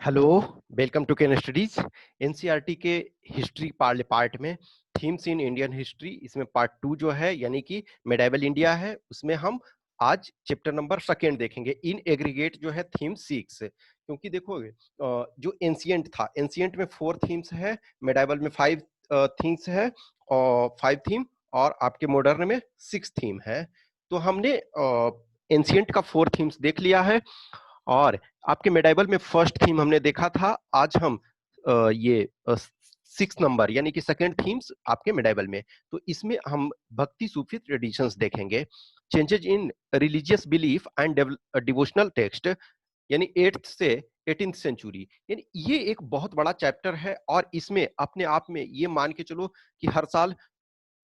Hello, welcome to can studies. NCERT के history part में themes in Indian history, इसमें part 2 जो है यानी कि मेडाइवल इंडिया है, उसमें हम आज चैप्टर नंबर सेकेंड देखेंगे। इन एग्रीगेट जो है थीम 6, क्योंकि देखोगे जो एंशिएंट था, एंशिएंट में 4 थीम्स है, मेडाइवल में 5 थीम्स है और 5 थीम, और आपके मॉडर्न में 6 थीम है। तो हमने एंशिएंट का 4 थीम्स देख लिया है और आपके मेडाइवल में फर्स्ट थीम हमने देखा था। आज हम ये 6 नंबर यानी कि सेकंड थीम्स आपके मेडाइवल में, तो इसमें हम भक्ति सूफी ट्रेडिशंस देखेंगे, changes in religious belief and devotional text, यानी 8th से 18th सेंचुरी। यानी ये एक बहुत बड़ा चैप्टर है और इसमें अपने आप में ये मान के चलो कि हर साल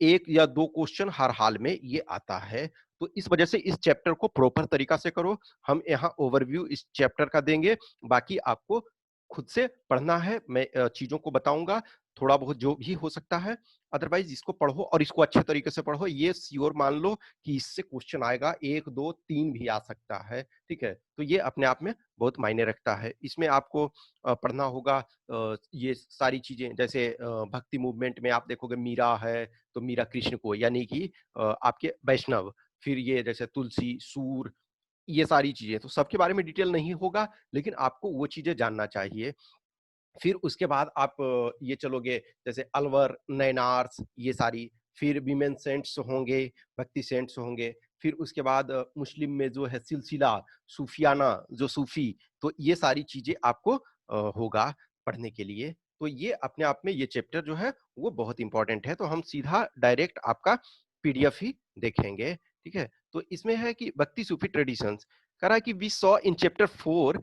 1 या 2 क्वेश्चन हर हाल में ये आता है। तो इस वजह से इस चैप्टर को प्रॉपर तरीका से करो। हम यहाँ ओवरव्यू इस चैप्टर का देंगे, बाकी आपको खुद से पढ़ना है। मैं चीजों को बताऊंगा थोड़ा बहुत जो भी हो सकता है। अदरवाइज इसको पढ़ो और इसको अच्छे तरीके से पढ़ो, ये श्योर मान लो कि इससे क्वेश्चन आएगा, 1 2 3 भी आ सकता है। ठीक है, तो ये अपने आप में बहुत मायने रखता है। इसमें आपको पढ़ना होगा ये सारी चीजें, जैसे भक्ति मूवमेंट में आप देखोगे मीरा है, तो मीरा कृष्ण को यानी कि आपके वैष्णव, फिर ये जैसे तुलसी, सूर, ये सारी चीजें तो सबके बारे में डिटेल नहीं होगा, लेकिन आपको वो चीजें जानना चाहिए। फिर उसके बाद आप ये चलोगे जैसे अलवर, नैनार्स, ये सारी, फिर विमेन सेंट्स होंगे, भक्ति सेंट्स होंगे, फिर उसके बाद मुस्लिम में जो है सिलसिला सूफियाना, जो सूफी, तो ये सारी चीजें आपको होगा पढ़ने के लिए। तो ये अपने आप में ये चैप्टर जो है वो बहुत इंपॉर्टेंट है। तो हम सीधा डायरेक्ट आपका पीडीएफ ही देखेंगे। ठीक है, तो इसमें है कि भक्ति सूफी ट्रेडिशंस कह रहा है कि we saw in chapter 4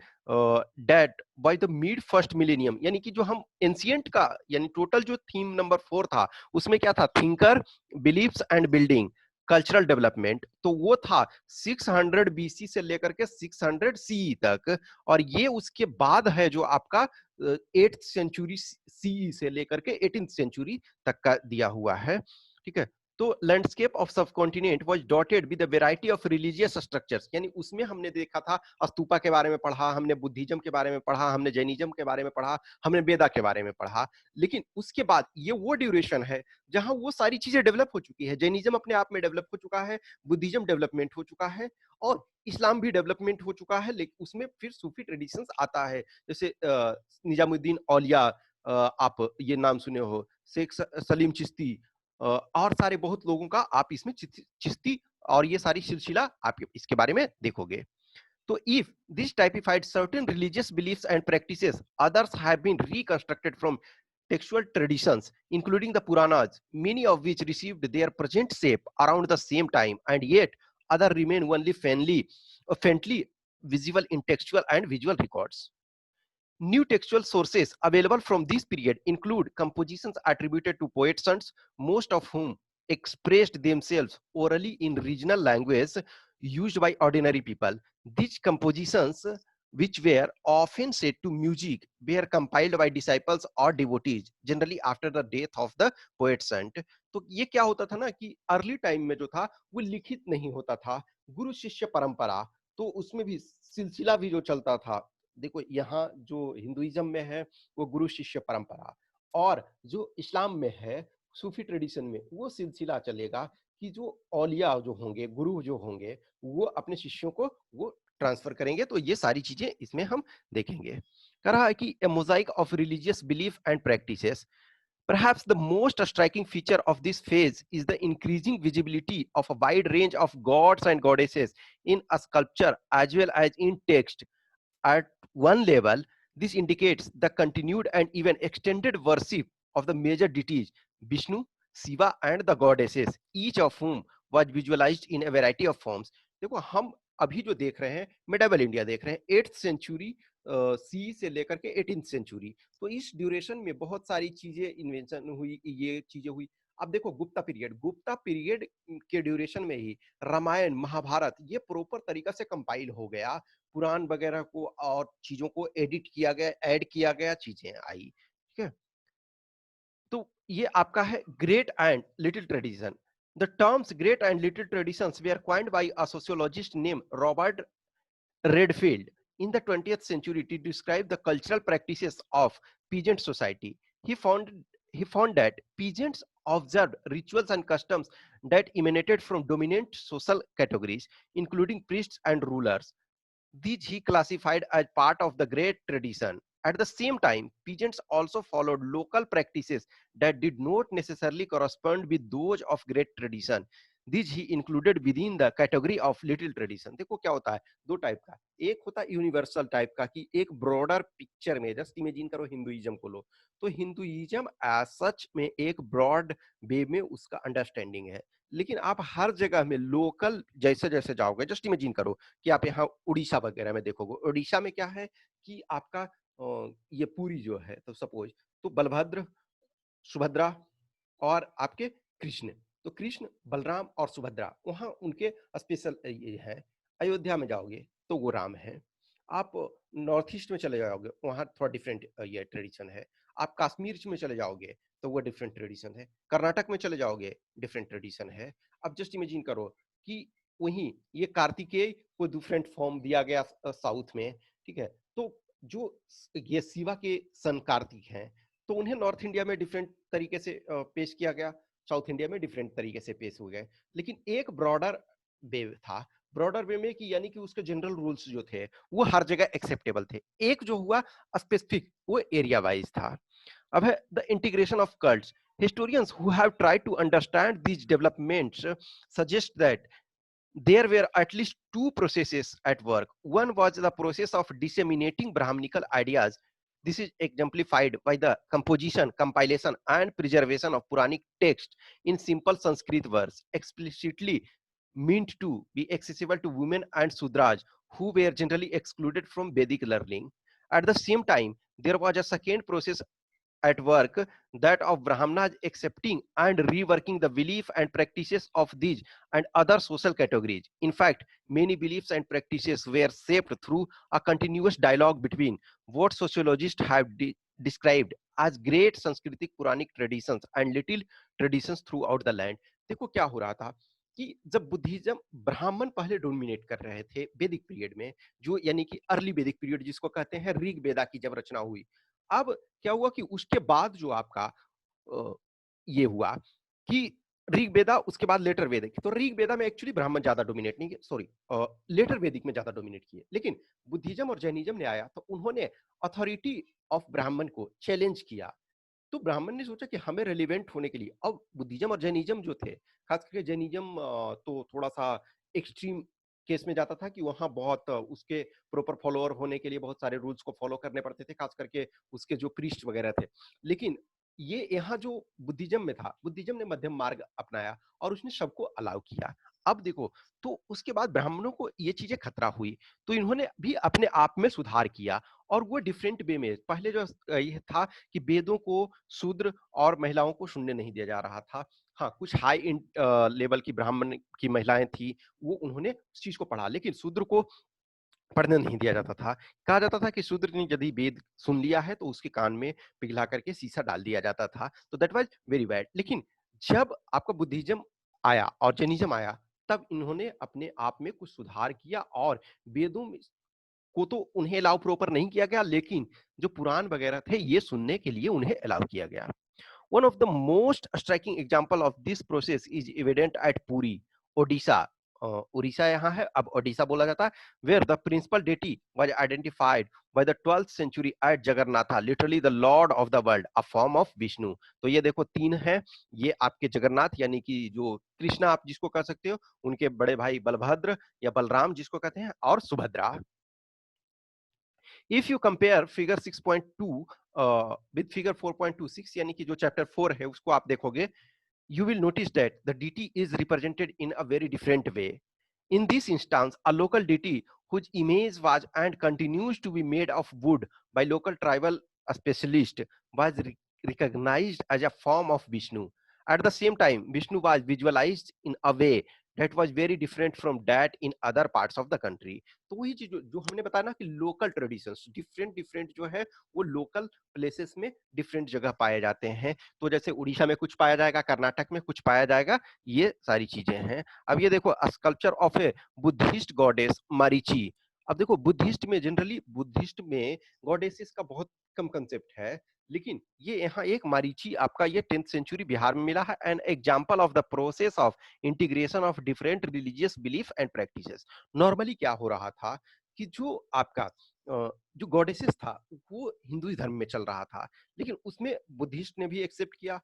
that by the mid first millennium, यानी कि जो हम एंशिएंट का यानी टोटल जो थीम नंबर 4 था, उसमें क्या था, thinker, beliefs and building, cultural development, तो वो था 600 बीसी से लेकर के 600 सी तक। और ये उसके बाद है जो आपका 8th सेंचुरी सी से लेकर के 18th सेंचुरी तक का दिया हुआ है। ठीक है, तो लैंडस्केप ऑफ सब continent was dotted with a variety of religious structures, यानी उसमें हमने देखा था स्तूपा के बारे में पढ़ा, हमने बुद्धिज्म के बारे में पढ़ा, हमने जैनिज्म के बारे में पढ़ा, हमने वेदा के बारे में पढ़ा। लेकिन उसके बाद ये वो ड्यूरेशन है जहां वो सारी चीजें डेवलप हो चुकी है। जैनिज्म अपने आप में डेवलप हो चुका है, बुद्धिज्म डेवलपमेंट हो चुका है और इस्लाम भी डेवलपमेंट हो चुका है। लेकिन उसमें फिर सूफी ट्रेडिशंस आता है, जैसे निजामुद्दीन औलिया, आप ये नाम सुने हो, शेख सलीम चिश्ती, और सारे बहुत लोगों का आप इसमें चिश्ती और ये सारी सिलसिला आप इसके बारे में देखोगे। तो if this typified certain religious beliefs and practices, others have been reconstructed from textual traditions, including the Puranas, many of which received their present shape around the same time, and yet other remain only faintly visible in textual and visual records. New textual sources available from this period include compositions attributed to poet sons, most of whom expressed themselves orally in regional language used by ordinary people. These compositions, which were often set to music, were compiled by disciples or devotees, generally after the death of the poet saint. तो ये क्या होता था ना कि early time में जो था वो लिखित नहीं होता था, गुरु शिष्य परंपरा, तो उसमें भी सिलसिला भी जो चलता था। देखो यहाँ जो हिंदुइज्म में है वो गुरु शिष्य परंपरा, और जो इस्लाम में है सूफी ट्रेडिशन में वो सिलसिला चलेगा कि जो औलिया जो होंगे, गुरु जो होंगे, वो अपने शिष्यों को वो ट्रांसफर करेंगे। तो ये सारी चीजें इसमें हम देखेंगे। कह रहा है कि a mosaic of religious belief and practices, perhaps the most striking feature of this phase is the increasing visibility of a wide range of gods and goddesses in a sculpture as well as in text. At one level, this indicates the continued and even extended worship of the major deities Vishnu, Shiva, and the goddesses, each of whom was visualized in a variety of forms. देखो हम अभी जो देख रहे हैं medieval India देख रहे हैं 8th सेंचुरी सी से लेकर के 18th सेंचुरी, तो इस ड्यूरेशन में बहुत सारी चीजें इन्वेंशन हुई, ये चीजें हुई। अब देखो गुप्ता पीरियड के ड्यूरेशन में ही रामायण, महाभारत ये प्रॉपर तरीका से कंपाइल हो गया, पुराण वगैरह को और चीजों को एडिट किया गया, ऐड किया गया, चीजें आई। ठीक है, तो ये आपका है great and little tradition. The terms great and little traditions were coined by a sociologist name Robert Redfield in the 20th century to describe the cultural practices of peasant society. He found he found that peasants observed rituals and customs that emanated from dominant social categories, including priests and rulers. These he classified as part of the great tradition. At the same time, peasants also followed local practices that did not necessarily correspond with those of great tradition. These he included within the category of little tradition. देखो क्या होता है, दो type का, एक होता है universal type का कि एक ब्रॉडर पिक्चर में, जस्ट इमेजिन करो हिंदुइज्म को लो, तो हिंदुइज्म एज सच में एक ब्रॉड वे में उसका अंडरस्टैंडिंग है, लेकिन आप हर जगह में लोकल जैसे जैसे जाओगे, जस्ट इमेजिन करो कि आप यहाँ उड़ीसा वगैरह में देखोगे, उड़ीसा में क्या है कि आपका ये पूरी जो है, तो सपोज तो बलभद्र, सुभद्रा और आपके कृष्ण, तो कृष्ण, बलराम और सुभद्रा वहाँ उनके स्पेशल ये है। अयोध्या में जाओगे तो वो राम है। आप नॉर्थ ईस्ट में चले जाओगे वहाँ थोड़ा डिफरेंट ये ट्रेडिशन है। आप कश्मीर में चले जाओगे तो वो डिफरेंट ट्रेडिशन है। कर्नाटक में चले जाओगे डिफरेंट ट्रेडिशन है। अब जस्ट इमेजिन करो कि वहीं ये कार्तिकेय को डिफरेंट फॉर्म दिया गया साउथ में, ठीक है, तो जो ये शिवा के सन कार्तिक हैं, तो उन्हें नॉर्थ इंडिया में डिफरेंट तरीके से पेश किया गया, साउथ इंडिया में डिफरेंट तरीके से पेश हो गए, लेकिन एक ब्रॉडर वे था। ब्रॉडर वे में कि यानी कि उसके जनरल रूल्स जो थे वो हर जगह एक्सेप्टेबल थे। एक जो हुआ स्पेसिफिक, वो एरिया वाइज था। अब है the integration of cults. Historians who have tried to understand these developments suggest that there were at least two processes at work. One was the process of disseminating Brahminical ideas. This is exemplified by the composition, compilation, and preservation of Puranic texts in simple Sanskrit verse, explicitly meant to be accessible to women and Sudras, who were generally excluded from Vedic learning. At the same time, there was a second process at work, that of Brahmanas accepting and reworking the belief and practices of these and other social categories. In fact, many beliefs and practices were shaped through a continuous dialogue between what sociologists have described as great Sanskritic Puranic traditions and little traditions throughout the land. देखो क्या हो रहा था कि जब Buddhism, ब्राह्मण पहले dominate कर रहे थे वैदिक पीरियड में, जो यानी कि अर्ली वैदिक पीरियड जिसको कहते हैं, ऋग वेदा की जब रचना हुई, अब क्या हुआ कि उसके बाद जो आपका ये हुआ कि ऋग वेदा, उसके बाद लेटर वेदिक, तो ऋग वेदा में एक्चुअली ब्राह्मण ज्यादा डोमिनेट नहीं किए, सॉरी, लेटर वेदिक में ज्यादा डोमिनेट किए, लेकिन बुद्धिज्म और जैनिज्म ने आया तो उन्होंने अथॉरिटी ऑफ ब्राह्मण को चैलेंज किया। तो ब्राह्मण ने सोचा कि हमें रेलिवेंट होने के लिए, अब बुद्धिज्म और जैनिज्म जो थे, खास करके जैनिज्म तो थोड़ा सा एक्सट्रीम केस में जाता था कि वहाँ बहुत उसके प्रॉपर फॉलोअर होने के लिए बहुत सारे रूल्स को फॉलो करने पड़ते थे, खास करके उसके जो प्रीस्ट वगैरह थे। लेकिन ये यहाँ जो बुद्धिज्म में था, बुद्धिज्म ने मध्यम मार्ग अपनाया और उसने सबको अलाउ किया। अब देखो, तो उसके बाद ब्राह्मणों को ये चीजें खतरा हुई, तो इन्होंने भी अपने आप में सुधार किया, और वो डिफरेंट वे में, पहले जो ये था कि वेदों को शूद्र और महिलाओं को सुनने नहीं दिया जा रहा था। हाँ, कुछ हाई लेवल की ब्राह्मण की महिलाएं थी, वो उन्होंने उस चीज को पढ़ा, लेकिन शूद्र को पढ़ने नहीं दिया जाता था। कहा जाता था कि शूद्र ने यदि वेद सुन लिया है तो उसके कान में पिघला करके शीशा डाल दिया जाता था, तो दैट वाज वेरी बैड। लेकिन जब आपका बुद्धिज्म आया और जैनिज्म आया, तब इन्होंने अपने आप में कुछ सुधार किया, और वेदों में को तो उन्हें अलाउ प्रॉपर नहीं किया गया, लेकिन जो पुराण वगैरह थे ये सुनने के लिए उन्हें अलाउ किया गया। One of the most striking example of this process is evident at Puri, Odisha. Orissa यहाँ है, अब ओडिशा बोला जाता है, where the principal deity was identified by the 12th century as Jagannatha, literally the Lord of the world, a form of Vishnu. तो ये देखो तीन है, ये आपके जगन्नाथ यानी कि जो कृष्ण आप जिसको कह सकते हो, उनके बड़े भाई बलभद्र या बलराम जिसको कहते हैं, और Subhadra. If you compare figure 6.2 with figure 4.26, यानी कि जो चैप्टर 4 है उसको आप देखोगे, you will notice that the deity is represented in a very different way. In this instance, a local deity whose image was and continues to be made of wood by local tribal specialists was recognized as a form of Vishnu. At the same time, Vishnu was visualized in a way that was very different from that in other parts of the country. तो वही चीज जो हमने बताया ना कि local traditions different different जो है वो लोकल प्लेसेस में डिफरेंट जगह पाए जाते हैं। तो जैसे उड़ीसा में कुछ पाया जाएगा, कर्नाटक में कुछ पाया जाएगा, ये सारी चीजें हैं। अब ये देखो, sculpture of A Buddhist goddess Marichi अब देखो बुद्धिस्ट में जनरली बुद्धिस्ट में गॉडेसेस का बहुत कम कंसेप्ट है, लेकिन ये यहाँ एक मारीची आपका ये 10th सेंचुरी बिहार में मिला है, an example of the process of integration of different religious belief and practices. Normally क्या हो रहा था कि जो आपका जो गॉडेसेस था वो हिंदू धर्म में चल रहा था, लेकिन उसमें बुद्धिस्ट ने भी एक्सेप्ट किया।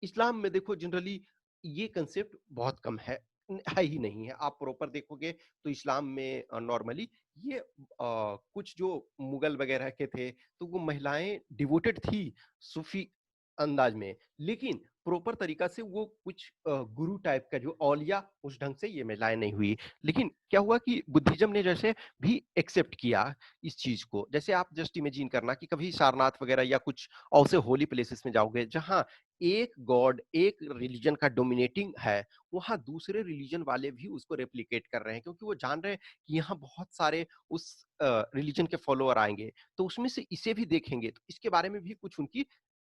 इस्लाम में देखो जनरली ये कंसेप्ट बहुत कम है ही नहीं है। आप प्रॉपर देखोगे तो इस्लाम में नॉर्मली ये कुछ जो मुगल वगैरह के थे तो वो महिलाएं डिवोटेड थी सूफी अंदाज में, लेकिन प्रॉपर तरीका से वो कुछ गुरु टाइप का जो औलिया उस ढंग से ये महिलाएं नहीं हुई। लेकिन क्या हुआ कि बुद्धिज्म ने जैसे भी एक्सेप्ट किया इस चीज को, जैसे आप जस्ट इमेजिन करना कि कभी सारनाथ वगैरह या कुछ ऐसे होली प्लेसेस में जाओगे जहां एक गॉड एक रिलीजन का डोमिनेटिंग है, वहां दूसरे रिलीजन वाले भी उसको रेप्लिकेट कर रहे हैं, क्योंकि वो जान रहे हैं कि यहाँ बहुत सारे उस रिलीजन के फॉलोअर आएंगे, तो उसमें से इसे भी देखेंगे तो इसके बारे में भी कुछ उनकी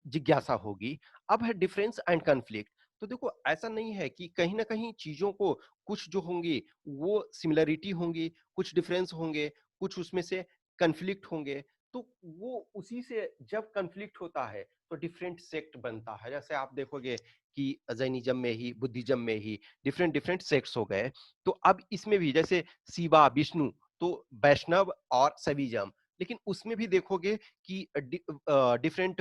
जिज्ञासा होगी। अब है डिफरेंस एंड कन्फ्लिक्ट। तो देखो ऐसा नहीं है कि कहीं ना कहीं चीजों को कुछ जो होंगी वो सिमिलरिटी होंगी, कुछ डिफरेंस होंगे, कुछ उसमें से कन्फ्लिक्ट होंगे। तो वो उसी से जब कन्फ्लिक्ट होता है तो डिफरेंट सेक्ट बनता है। जैसे आप देखोगे कि जैनिज्म में ही बुद्धिज्म में ही डिफरेंट डिफरेंट सेक्ट्स हो गए, तो अब इसमें भी जैसे शिवा विष्णु तो वैष्णव और शैविज्म, लेकिन उसमें भी देखोगे कि डिफरेंट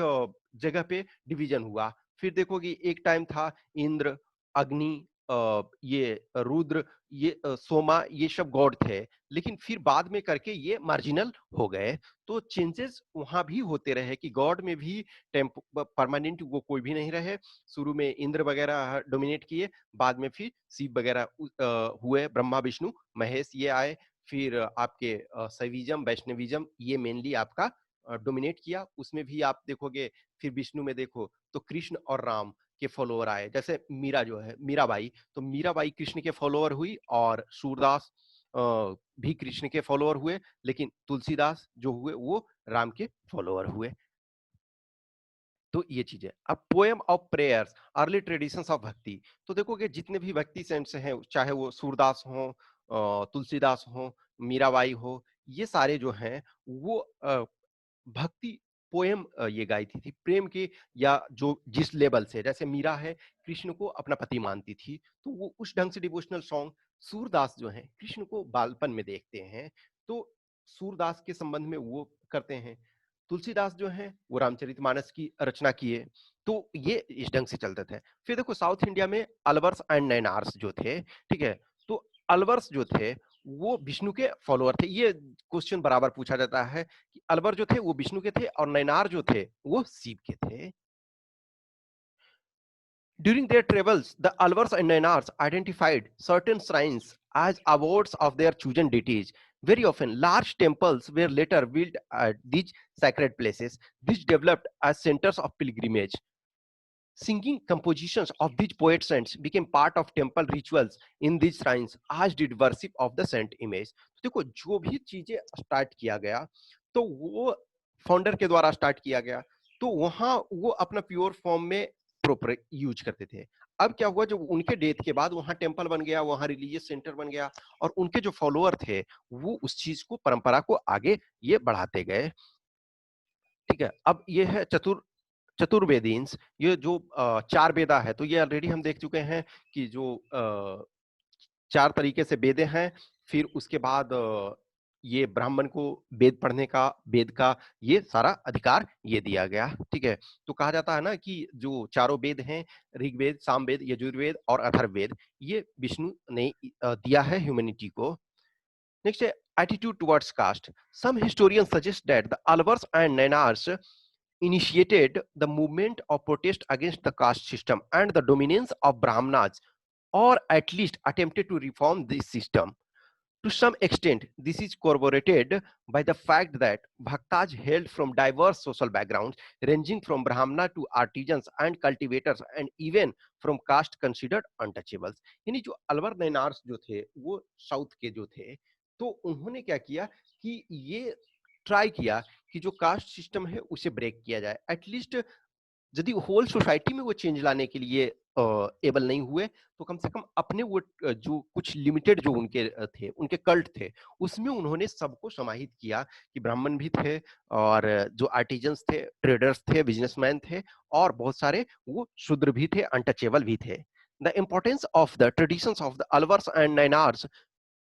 जगह पे डिवीजन हुआ। फिर देखोगे एक टाइम था इंद्र, अग्नि, ये रुद्र, ये सोमा, ये सब गॉड थे, लेकिन फिर बाद में करके ये मार्जिनल हो गए। तो चेंजेस वहां भी होते रहे कि गॉड में भी परमानेंट वो कोई भी नहीं रहे। शुरू में इंद्र वगैरह डोमिनेट किए, बाद में फिर शिव वगैरह हुए, ब्रह्मा विष्णु महेश ये आए। फिर आपके शैविज्म वैष्णविज्म ये मेनली आपका डोमिनेट किया। उसमें भी आप देखोगे फिर विष्णु में देखो तो कृष्ण और राम के फॉलोअर आए, जैसे मीरा जो है मीराबाई, तो मीराबाई कृष्ण के फॉलोअर हुई और सूरदास भी कृष्ण के फॉलोअर हुए, लेकिन तुलसीदास जो हुए वो राम के फॉलोअर हुए। तो ये चीज है। अब poem of prayers, early traditions of भक्ति, तो देखोगे जितने भी भक्ति सेंट्स हैं, चाहे वो सूरदास हो, तुलसीदास हो, मीराबाई हो, ये सारे जो हैं वो भक्ति पोएम ये गाई थी प्रेम के, या जो जिस लेवल से, जैसे मीरा है कृष्ण को अपना पति मानती थी तो वो उस ढंग से डिवोशनल सॉन्ग। सूरदास जो है कृष्ण को बालपन में देखते हैं तो सूरदास के संबंध में वो करते हैं। तुलसीदास जो है वो रामचरितमानस की रचना किए। तो ये इस ढंग से चलते थे। फिर देखो साउथ इंडिया में अलवर्स एंड नैनार्स जो थे, ठीक है, तो अलवर्स जो थे वो विष्णु के फॉलोअर थे। ये क्वेश्चन बराबर पूछा जाता है कि अलवर जो थे वो विष्णु के थे और नैनार जो थे वो शिव के थे। During their travels, the Alvars and Nainars identified certain shrines as abodes of their chosen deities. Very often, large temples were later built at these sacred places. These developed as centers of pilgrimage. Singing compositions of these poet saints became part of temple rituals in these shrines, as did worship of the saint image. तो देखो जो भी चीजें start किया गया तो वो founder के द्वारा स्टार्ट किया गया, तो वहां वो अपना प्योर फॉर्म में प्रॉपर यूज करते थे। अब क्या हुआ, जब उनके डेथ के बाद वहां टेम्पल बन गया, वहां रिलीजियस सेंटर बन गया, और उनके जो फॉलोअर थे वो उस चीज को परंपरा को आगे ये बढ़ाते गए। ठीक है, अब ये है चतुर्वेदींस, ये जो चार वेदा है, तो ये ऑलरेडी हम देख चुके हैं कि जो चार तरीके से वेदे हैं। फिर उसके बाद ये ब्राह्मण को वेद पढ़ने का, वेद का ये सारा अधिकार ये दिया गया। ठीक है, तो कहा जाता है ना कि जो चारों वेद हैं, ऋग्वेद, सामवेद, यजुर्वेद और अथर्ववेद, ये विष्णु ने दिया है ह्यूमैनिटी को। नेक्स्ट है attitude towards caste. Some historians suggest that the Alvars and Nayanars initiated the movement of protest against the caste system and the dominance of Brahmanas, or at least attempted to reform this system. To some extent, this is corroborated by the fact that Bhaktas hailed from diverse social backgrounds, ranging from Brahmana to artisans and cultivators, and even from caste considered untouchables. यानी जो अलवर नैनार्स जो थे वो south के जो थे, तो उन्होंने क्या किया कि ये ट्राई किया कि जो कास्ट सिस्टम है उसे ब्रेक किया जाए, एटलीस्ट यदि होल सोसाइटी में वो चेंज लाने के लिए एबल नहीं हुए, तो कम से कम अपने वो जो कुछ लिमिटेड जो उनके थे, उनके कल्ट थे, उसमें उन्होंने सबको समाहित किया कि ब्राह्मण भी थे और जो आर्टिजन्स थे, ट्रेडर्स थे, बिजनेसमैन थे और बहुत सारे वो शूद्र भी थे, अनटचेबल भी थे। The importance of the traditions of the Alvars and Nayanars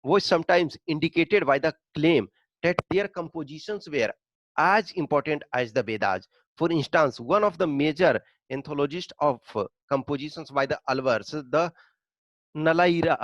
was sometimes indicated by the claim that their compositions were as important as the Vedas. For instance, one of the major anthologists of compositions by the Alvars, the Nalaira,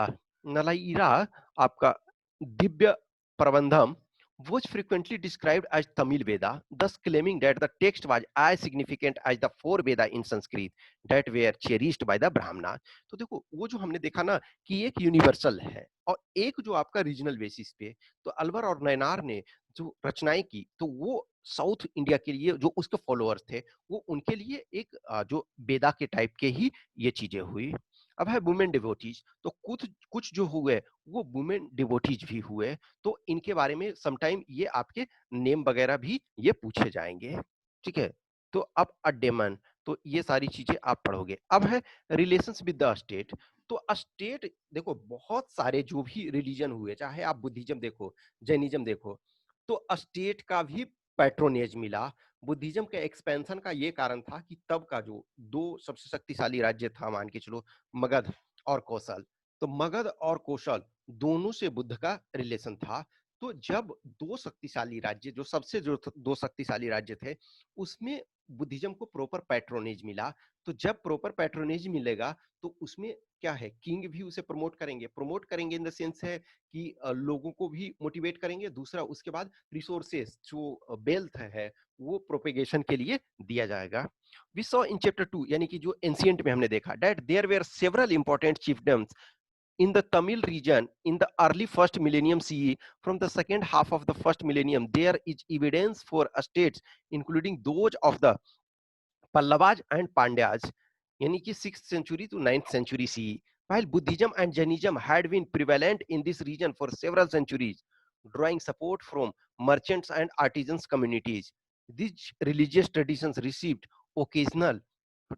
Nalaira आपका Divya Prabandham was frequently described as Tamil Veda, thus claiming that the text was as significant as the four Veda in Sanskrit that were cherished by the Brahmana. तो देखो वो जो हमने देखा ना कि एक यूनिवर्सल है और एक जो आपका रीजनल बेसिस पे, तो अलवर और नयनार ने जो रचनाएं की तो वो साउथ इंडिया के लिए जो उसके फॉलोअर्स थे वो उनके लिए एक जो वेदा के टाइप के ही ये चीजें हुई। अब है वुमेन डिवोटीज, तो कुछ कुछ जो हुए वो वुमेन डिवोटीज भी हुए, तो इनके बारे में समटाइम ये आपके नेम वगैरह भी ये पूछे जाएंगे। ठीक है, तो अब अडेमन, तो ये सारी चीजें आप पढ़ोगे। अब है रिलेशंस विद द स्टेट, तो स्टेट देखो बहुत सारे जो भी रिलीजन हुए, चाहे आप बुद्धिज्म देखो, जैनिज्म देखो, तो स्टेट का भी पैट्रोनेज मिला। बुद्धिज्म के एक्सपेंशन का ये कारण था कि तब का जो दो सबसे शक्तिशाली राज्य था, मान के चलो मगध और कौशल, तो मगध और कौशल दोनों से बुद्ध का रिलेशन था। तो जब दो शक्तिशाली राज्य, जो सबसे जो दो शक्तिशाली राज्य थे, उसमें बुद्धिज्म को प्रॉपर पैट्रोनेज मिला। तो जब प्रॉपर पैट्रोनेज मिलेगा तो उसमें क्या है, किंग भी उसे प्रमोट करेंगे इन द सेंस है कि लोगों को भी मोटिवेट करेंगे। दूसरा उसके बाद रिसोर्सेस जो वेल्थ है वो प्रोपेगेशन के लिए दिया जाएगा। वी सॉ इन चैप्टर 2, यानी कि जो एंशिएंट में हमने देखा, that there were several important chiefdoms in the Tamil region in the early first millennium CE. From the second half of the first millennium, there is evidence for states, including those of the Pallavas and Pandyas, यानी कि 6th century to 9th century CE. While Buddhism and Jainism had been prevalent in this region for several centuries, drawing support from merchants and artisans communities, these religious traditions received occasional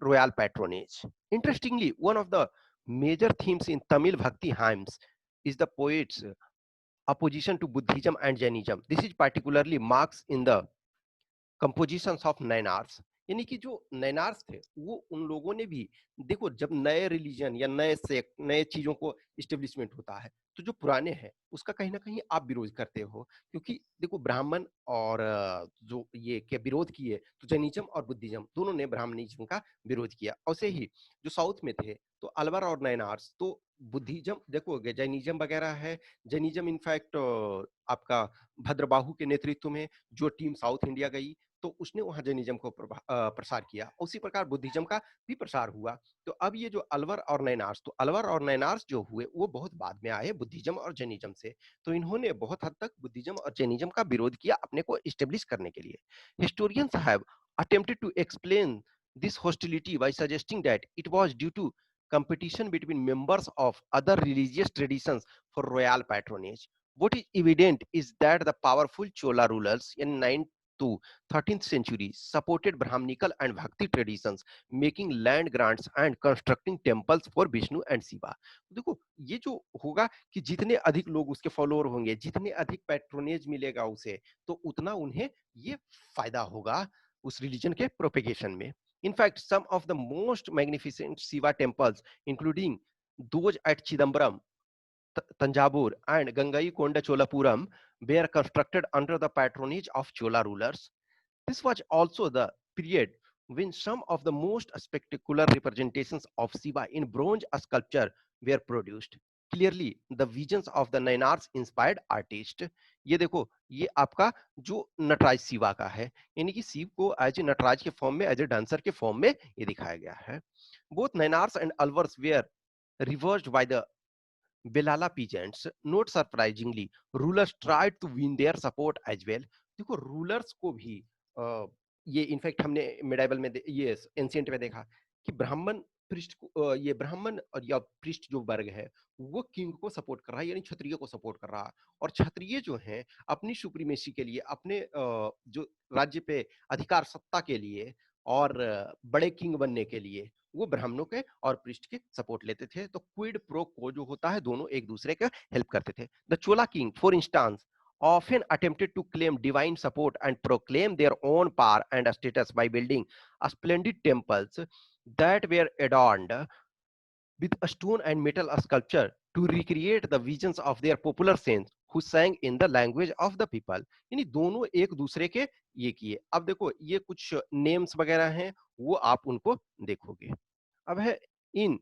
royal patronage. Interestingly, one of the major themes in Tamil Bhakti hymns is the poet's opposition to Buddhism and Jainism. This is particularly marked in the compositions of Nayanars, यानी कि जो नैनार्स थे वो उन लोगों ने भी, देखो जब नए रिलीजन या नए सेक्ट, नए चीजों को इस्टेब्लिशमेंट होता है, तो जो पुराने हैं उसका कहीं ना कहीं आप विरोध करते हो, क्योंकि देखो ब्राह्मण और जो ये के विरोध किए, तो जैनिज्म और बुद्धिज्म दोनों ने ब्राह्मणिज्म का विरोध किया। ऐसे ही जो साउथ में थे तो अलवर और नैनार्स, तो बुद्धिज्म देखो जैनिज्म वगैरह है। जैनिज्म इनफैक्ट आपका भद्रबाहु के नेतृत्व में जो टीम साउथ इंडिया गई तो उसने वहां जैनिज्म को प्रसार किया। उसी प्रकार बुद्धिज्म का भी प्रसार हुआ। तो अब ये जो अलवर और नैनार्स, तो अलवर और नैनार्स जो हुए वो बहुत बाद में आए बुद्धिज्म और जैनिज्म से, तो इन्होंने बहुत हद तक बुद्धिज्म और जैनिज्म का विरोध किया अपने को इस्टेब्लिश करने के लिए। Historians have attempted to explain this hostility by suggesting that it was due to competition between members of other religious traditions for royal patronage. What is evident is that the powerful Chola rulers in 9th to 13th century supported Brahminical and Bhakti traditions, making land grants and constructing temples for Vishnu and Shiva. देखो ये जो होगा कि जितने अधिक लोग उसके follower होंगे, जितने अधिक पैट्रोनेज मिलेगा उसे, तो उतना उन्हें ये फायदा होगा उस रिलीजन के प्रोपेगेशन में। In fact, some of the most magnificent Shiva temples, including those at Chidambaram, Tanjavur, and Gangaikonda Cholapuram, were constructed under the patronage of Chola rulers. This was also the period when some of the most spectacular representations of Shiva in bronze sculpture were produced. Clearly, the visions of the Nainars inspired artists. ये देखो ये आपका जो नटराज शिवा का है, यानी कि शिव को एज ए नटराज के फॉर्म में, एज ए डांसर के फॉर्म में ये दिखाया गया है। Both Nayanars and Alvars were reversed by the Belala peasants. Not surprisingly, rulers tried to win their support as well. देखो रूलर्स को भी ये इनफैक्ट हमने मिडाइवल में ये एंशिएंट में देखा कि ब्राह्मण पृष्ठ को ये ब्राह्मण और या पृष्ठ जो वर्ग है वो किंग को सपोर्ट कर रहा है, यानी क्षत्रिय को सपोर्ट कर रहा है। और क्षत्रिय जो हैं अपनी सुप्रीमेसी के लिए, अपने जो राज्य पे अधिकार सत्ता के लिए और बड़े किंग बनने के लिए वो ब्राह्मणों के और पृष्ठ के सपोर्ट लेते थे। तो क्विड प्रो को जो होता है, दोनों एक दूसरे के हेल्प करते थे। The Chola king for instance often attempted to claim divine support and proclaim their own power and status by building splendid temples that were adorned with a stone and metal sculpture to recreate the visions of their popular saints who sang in the language of the people। यानी दोनों एक दूसरे के ये किए। अब देखो ये कुछ नेम्स वगैरह हैं, वो आप उनको देखोगे। अब है इन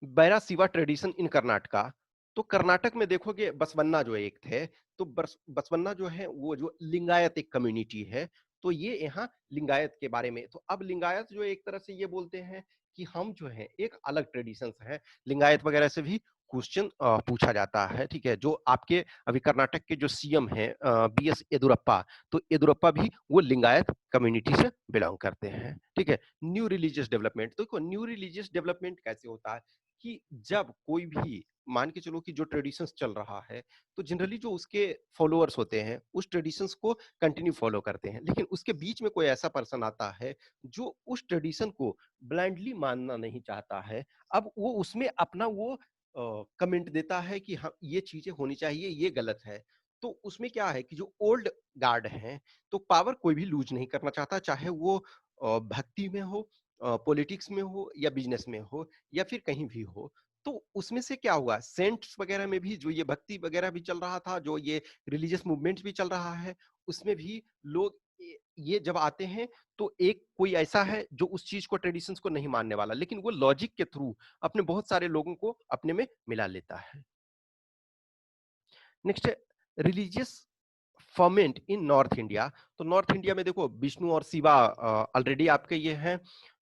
बैरा शिवा ट्रेडिशन इन कर्नाटका। तो कर्नाटक में देखोगे बसवन्ना जो एक थे, तो बसवन्ना जो है वो जो लिंगायत एक कम्युनिटी है। तो ये यहाँ लिंगायत के बारे में, तो अब लिंगायत जो एक तरह से ये बोलते हैं कि हम जो है एक अलग ट्रेडिशन है। लिंगायत वगैरह से भी क्वेश्चन पूछा जाता है, ठीक है। जो आपके अभी कर्नाटक के जो सीएम है बीएस येदुरप्पा, तो येदुरप्पा भी वो लिंगायत कम्युनिटी से बिलोंग करते हैं, ठीक है। न्यू रिलीजियस डेवलपमेंट, तो देखो न्यू रिलीजियस डेवलपमेंट कैसे होता है कि जब कोई भी मान के चलो कि जो ट्रेडिशंस चल रहा है, तो जनरली जो उसके फॉलोअर्स होते हैं उस ट्रेडिशंस को कंटिन्यू फॉलो करते हैं, लेकिन उसके बीच में कोई ऐसा पर्सन आता है जो उस ट्रेडिशन को ब्लाइंडली मानना नहीं चाहता है। अब वो उसमें अपना वो कमेंट देता है कि हाँ ये चीजें होनी चाहिए, ये गलत है। तो उसमें क्या है कि जो ओल्ड गार्ड हैं, तो पावर कोई भी लूज नहीं करना चाहता, चाहे वो भक्ति में हो, पॉलिटिक्स में हो, या बिजनेस में हो, या फिर कहीं भी हो। तो उसमें से क्या हुआ, सेंट्स वगैरह में भी जो ये भक्ति वगैरह भी चल रहा था, जो ये रिलीजियस मूवमेंट्स भी चल रहा है, उसमें भी लोग ये जब आते हैं तो एक कोई ऐसा है जो उस चीज को, ट्रेडिशंस को नहीं मानने वाला, लेकिन वो लॉजिक के थ्रू अपने बहुत सारे लोगों को अपने में मिला लेता है। नेक्स्ट है रिलीजियस फर्मेंट इन नॉर्थ इंडिया। तो नॉर्थ इंडिया में देखो विष्णु और शिवा ऑलरेडी आपके ये हैं,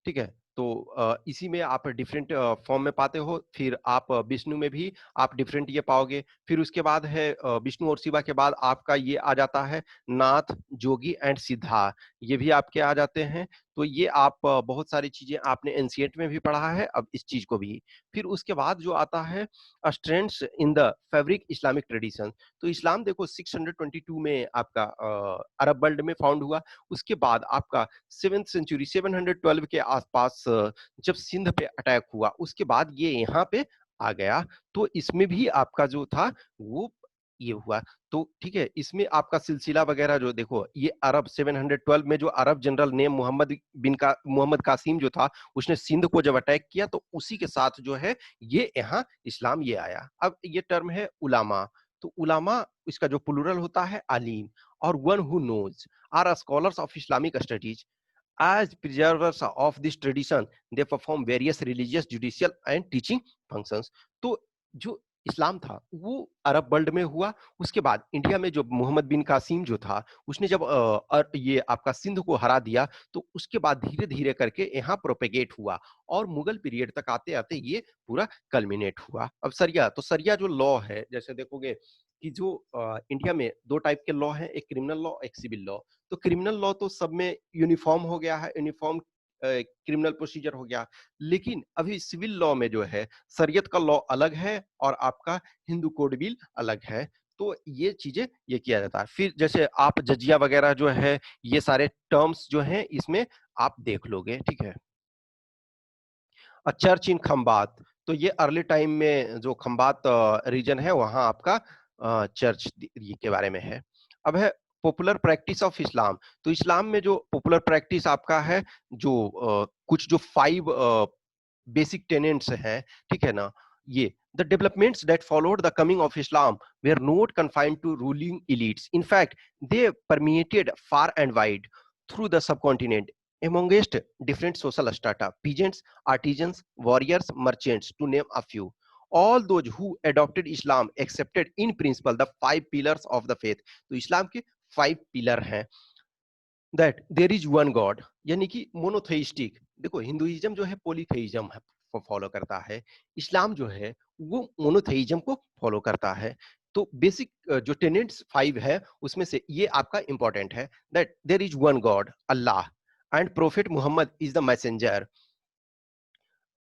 ठीक है। तो इसी में आप डिफरेंट फॉर्म में पाते हो। फिर आप विष्णु में भी आप डिफरेंट ये पाओगे। फिर उसके बाद है विष्णु और शिवा के बाद आपका ये आ जाता है नाथ, जोगी एंड सिद्धा, ये भी आपके आ जाते हैं। तो ये आप बहुत सारी चीजें आपने एंशिएंट में भी पढ़ा है, अब इस चीज को भी। फिर उसके बाद जो आता है strands in the fabric Islamic tradition. तो इस्लाम देखो 622 में आपका अरब वर्ल्ड में फाउंड हुआ। उसके बाद आपका 7th सेंचुरी 712 के आसपास जब सिंध पे अटैक हुआ, उसके बाद ये यहाँ पे आ गया। तो इसमें भी आपका जो था वो ये हुआ। तो ठीक है, इसमें आपका सिलसिला वगैरह जो देखो, ये अरब 712 में जो अरब जनरल नेम मोहम्मद कासिम जो था, उसने सिंध को जब अटैक किया, तो उसी के साथ जो है ये यहाँ इस्लाम ये आया। अब ये टर्म है उलामा। तो उलामा इसका जो प्लूरल होता है आलिम, और one who knows are scholars of Islamic studies. As preservers of this tradition, they perform various religious, judicial and teaching functions। तो जो इस्लाम था वो अरब वर्ल्ड में हुआ। उसके बाद इंडिया में जो मोहम्मद बिन कासिम जो था, उसने जब ये आपका सिंध को हरा दिया, तो उसके बाद धीरे धीरे करके यहाँ प्रोपेगेट हुआ, और मुगल पीरियड तक आते आते ये पूरा कल्मिनेट हुआ। अब सरिया, तो सरिया जो लॉ है, जैसे देखोगे कि जो इंडिया में दो टाइप के लॉ हैं, एक क्रिमिनल लॉ, एक सिविल लॉ। तो क्रिमिनल लॉ तो सब में यूनिफॉर्म हो गया है, यूनिफॉर्म क्रिमिनल प्रोसीजर हो गया। लेकिन अभी सिविल लॉ में जो है शरीयत का लॉ अलग है, और आपका हिंदू कोड बिल अलग है। तो ये चीजें ये किया जाता है। फिर जैसे आप जजिया वगैरह जो है, ये सारे टर्म्स जो हैं इसमें आप देख लोगे, ठीक है। चर्च इन खंबात, तो ये अर्ली टाइम में जो खंबात रीजन है, वहां आपका चर्च के बारे में है। अब है पॉपुलर प्रैक्टिस ऑफ इस्लाम। तो इस्लाम में जो पॉपुलर प्रैक्टिस आपका है, जो कुछ जो 5 बेसिक टेनेंट्स हैं, ठीक है ना। ये the developments that followed the coming of Islam were not confined to ruling elites. In fact, they permeated far and wide through the subcontinent amongst different social strata, peasants, artisans, warriors, merchants, to name a few. All those who adopted Islam accepted in principle the 5 pillars of the faith। तो इस्लाम के 5 pillar हैं। That there is one god, यानी कि मोनोथेइस्टिक। देखो Hinduism जो है पॉलीथेइज्म है, follow करता है। इस्लाम जो है वो मोनोथेइज्म को फॉलो करता है। तो बेसिक जो टेनेंट्स 5 है, उसमें से ये आपका इंपॉर्टेंट है। That there is one god Allah, and prophet Muhammad is the messenger.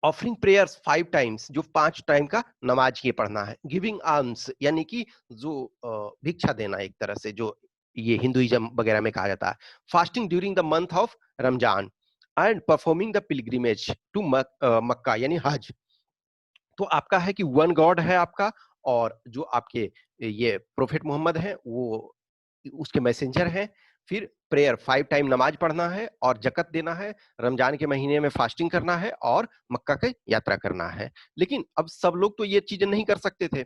Offering prayers 5 times, जो 5 टाइम का नमाज ये पढ़ना है। गिविंग आर्म्स, यानी कि जो भिक्षा देना, एक तरह से जो ये हिंदुइज्म वगैरह में कहा जाता है। Fasting during the month of Ramzan, and performing the pilgrimage to Mecca यानी हज। तो आपका है कि वन गॉड है आपका, और जो आपके ये प्रोफेट मोहम्मद है वो उसके मैसेंजर हैं। फिर प्रेयर 5 टाइम नमाज पढ़ना है, और जकत देना है, रमजान के महीने में फास्टिंग करना है, और मक्का की यात्रा करना है। लेकिन अब सब लोग तो ये चीजें नहीं कर सकते थे।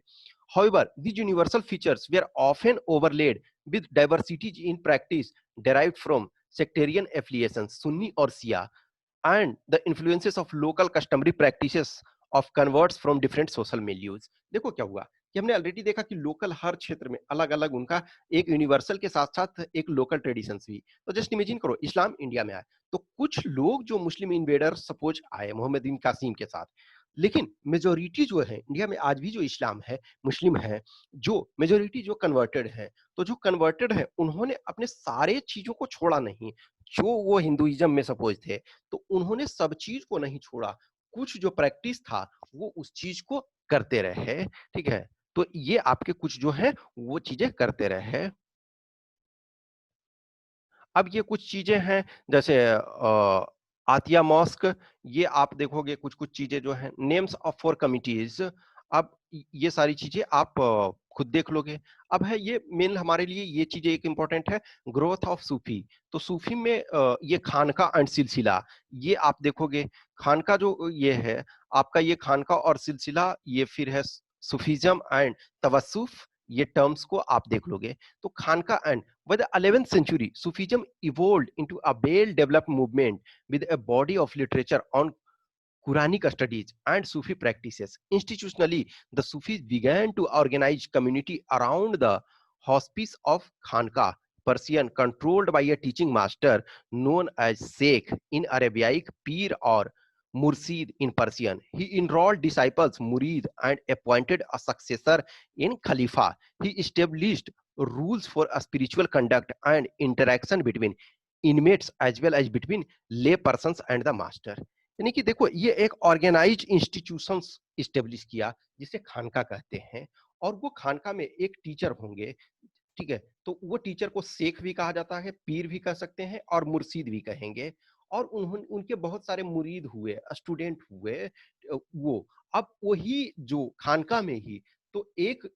However, these universal features were often overlaid with diversities in practice derived from sectarian affiliations, Sunni और Shia, and the influences of local customary practices of converts from different social milieux। देखो क्या हुआ कि हमने ऑलरेडी देखा कि local हर क्षेत्र में अलग अलग उनका एक यूनिवर्सल के साथ साथ एक लोकल ट्रेडिशंस भी। तो जस्ट इमेजिन करो, इस्लाम इंडिया में आया तो कुछ लोग जो मुस्लिम इन्वेडर सपोज आए मोहम्मद बिन कासिम के साथ, लेकिन मेजोरिटी जो है इंडिया में आज भी जो इस्लाम है, मुस्लिम है, जो मेजोरिटी जो कन्वर्टेड है, तो जो कन्वर्टेड है उन्होंने अपने सारे चीजों को छोड़ा नहीं। जो वो हिंदुइज्म में सपोज थे, तो उन्होंने सब चीज को नहीं छोड़ा, कुछ जो प्रैक्टिस था वो उस चीज को करते रहे। ठीक है, तो ये आपके कुछ जो है वो चीजें करते रहे। अब ये कुछ चीजें हैं जैसे आतिया मॉस्क, ये आप देखोगे कुछ कुछ चीजें जो है नेम्स ऑफ फोर कमिटीज। अब ये सारी चीजें आप खुद देख लोगे। अब है ये मेन हमारे लिए ये चीजें एक इंपॉर्टेंट है, ग्रोथ ऑफ सूफी। तो सूफी में ये खानका एंड सिलसिला, ये आप देखोगे खानका जो ये है आपका, ये खानका और सिलसिला, ये फिर है सूफीज्म एंड तवस्सुफ, ये टर्म्स को आप देख लोगे। तो खानका and by the 11th century, Sufism evolved into a well-developed movement with a body of literature on Quranic studies and Sufi practices. Institutionally, the Sufis began to organize community around the hospice of Khanqa, Persian, controlled by a teaching master known as Sheikh in Arabic, Pir or Mursid in Persian. He enrolled disciples, Murid, and appointed a successor in Khalifa. He established rules for a spiritual conduct and interaction between inmates as well as between lay persons and the master। यानी कि देखो ये एक organised institutions establish किया जिसे खानका कहते हैं, और वो खानका में एक टीचर होंगे। ठीक है, तो वो टीचर को शेख भी कहा जाता है, पीर भी कह सकते हैं, और मुर्शीद भी कहेंगे। और उन्होंने उनके बहुत सारे मुरीद हुए, स्टूडेंट हुए। वो अब वही जो खानका में ही तो एक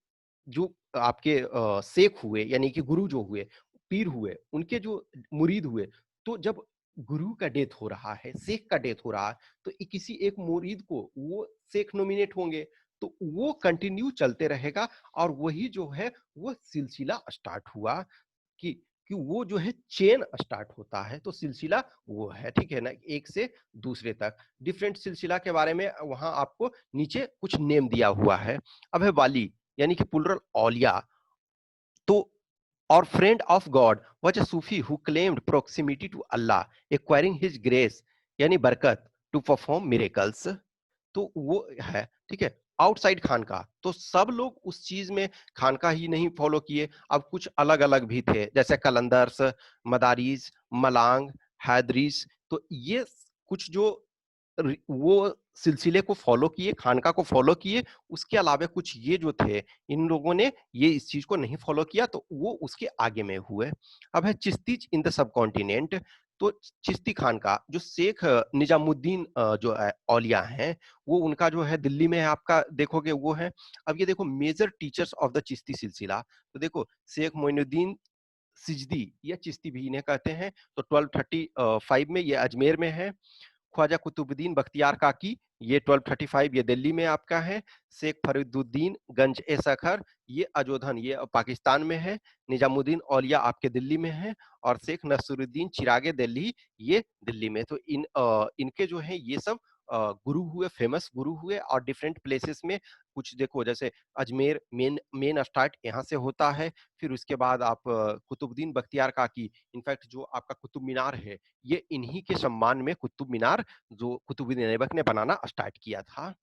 जो आपके शेख हुए यानी कि गुरु जो हुए, पीर हुए, उनके जो मुरीद हुए, तो जब गुरु का डेथ हो रहा है, शेख का डेथ हो रहा है, तो किसी एक मुरीद को वो शेख नॉमिनेट होंगे, तो वो कंटिन्यू चलते रहेगा। और वही जो है वो सिलसिला स्टार्ट हुआ कि वो जो है चेन स्टार्ट होता है, तो सिलसिला वो है। ठीक है ना, एक से दूसरे तक डिफरेंट सिलसिला के बारे में वहां आपको नीचे कुछ नेम दिया हुआ है। अब है वाली यानी कि प्लुरल औलिया। तो और friend of god was a Sufi who claimed proximity to Allah, acquiring his grace यानी बरकत टू परफॉर्म मिरेकल्स। तो वो है। ठीक है, आउटसाइड खानका तो सब लोग उस चीज में खानका ही नहीं फॉलो किए, अब कुछ अलग अलग भी थे जैसे कलंदर्स, मदारीज, मलांग, हैदरीज। तो ये कुछ जो वो सिलसिले को फॉलो किए, खानका को फॉलो किए। उसके अलावा कुछ ये जो थे, इन लोगों ने ये इस चीज को नहीं फॉलो किया, तो वो उसके आगे में हुए। अब है चिश्तीज इन द सब कॉन्टिनेंट। तो चिश्ती खानका जो शेख निजामुद्दीन जो औलिया हैं, वो उनका जो है दिल्ली में है, आपका देखोगे वो है। अब ये देखो major teachers of the Chishti silsila, तो देखो शेख मोइनुद्दीन सिजदी या चिश्ती भी इन्हें कहते हैं, तो 1235 में ये अजमेर में है। ख्वाजा कुतुबुद्दीन बख्तियार काकी, ये 1235 ये दिल्ली में आपका है। शेख फरीदुद्दीन गंज ए सखर, ये अजोधन, ये पाकिस्तान में है। निजामुद्दीन औलिया आपके दिल्ली में है। और शेख नसरुद्दीन चिरागे दिल्ली, ये दिल्ली में। तो इनके जो है ये सब गुरु हुए, फेमस गुरु हुए, और डिफरेंट प्लेसेस में कुछ देखो जैसे अजमेर मेन मेन स्टार्ट यहाँ से होता है। फिर उसके बाद आप कुतुबुद्दीन बख्तियार काकी, इनफैक्ट जो आपका कुतुब मीनार है, ये इन्हीं के सम्मान में कुतुब मीनार जो कुतुबुद्दीन ऐबक ने बनाना स्टार्ट किया था।